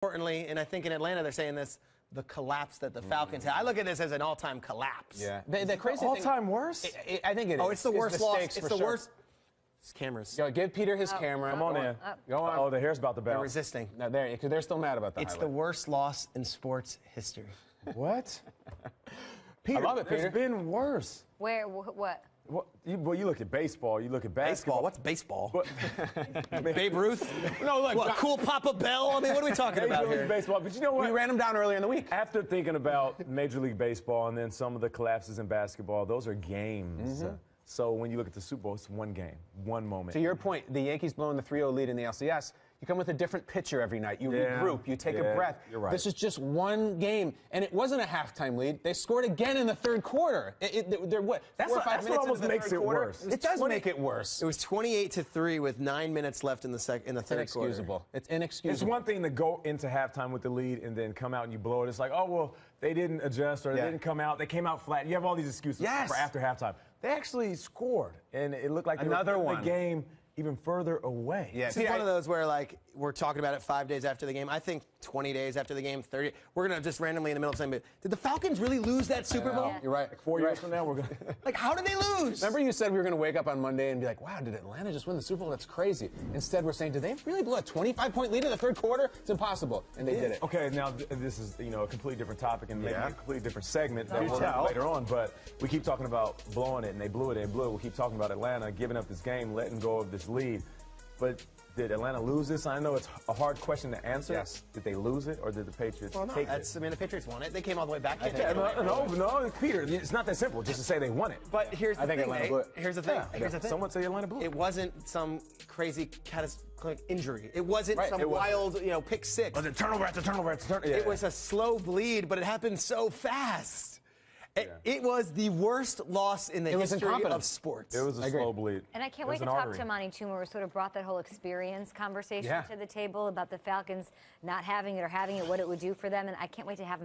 Importantly, and I think in Atlanta they're saying this, the collapse that the Falcons had. I look at this as an all-time collapse. Yeah. The crazy all-time worst? I think it is. Oh, it's the worst loss. It's the sure. worst. It's cameras. Yo, give Peter his camera. Come on in. Go on. Oh, the hair's about to They're bounce. resisting. No, they're still mad about that. It's the worst loss in sports history. What? Peter, I love it, Peter. It's been worse. Where? What? You look at baseball, you look at Baseball? basketball. What's baseball? But, Babe Ruth? No, look. What, cool Papa Bell? I mean, what are we talking about Major League here? Baseball, but you know what? We ran him down earlier in the week. After thinking about Major League Baseball and then some of the collapses in basketball, those are games. So when you look at the Super Bowl, it's one game, one moment. To your point, the Yankees blowing the 3-0 lead in the LCS. You come with a different pitcher every night. You regroup. You take a breath. You're right. This is just one game, and it wasn't a halftime lead. They scored again in the third quarter. They're what? That's 4 or 5 what minutes almost into the makes third it quarter? worse. It does make it worse. It was 28-3 with 9 minutes left in the third quarter. Inexcusable. It's inexcusable. It's one thing to go into halftime with the lead and then come out and you blow it. It's like, oh, well, they didn't adjust or they didn't come out. They came out flat. You have all these excuses for after halftime. They actually scored, and it looked like they were putting the game even further away. Yeah, it's one of those where, like, we're talking about it 5 days after the game. I think 20 days after the game, 30. We're going to just randomly in the middle of saying, did the Falcons really lose that Super Bowl? You're right. Like 4 years from now, we're going to. Like, how did they lose? Remember you said we were going to wake up on Monday and be like, wow, did Atlanta just win the Super Bowl? That's crazy. Instead, we're saying, did they really blow a 25-point lead in the third quarter? It's impossible. And they did it. Okay, now this is, a completely different topic and maybe a completely different segment that we'll have later on, but we keep talking about blowing it, and they blew it. We'll keep talking about Atlanta giving up this game, letting go of this lead. But did Atlanta lose this? I know it's a hard question to answer. Yes. Did they lose it, or did the Patriots take it? I mean, the Patriots won it. They came all the way back. No, Peter, it's not that simple just to say they won it. But here's the thing, Atlanta blew it. Here's the thing. Here's the thing. Someone say Atlanta blew it. It wasn't some crazy catastrophic injury. It wasn't some it wasn't. wild, pick six. Was it turnover after turnover after turnover? It was a slow bleed, but it happened so fast. It was the worst loss in the history of sports. It was a slow bleed. And I can't wait to talk to Monty too, where we sort of brought that whole experience conversation to the table about the Falcons not having it or having it, what it would do for them. And I can't wait to have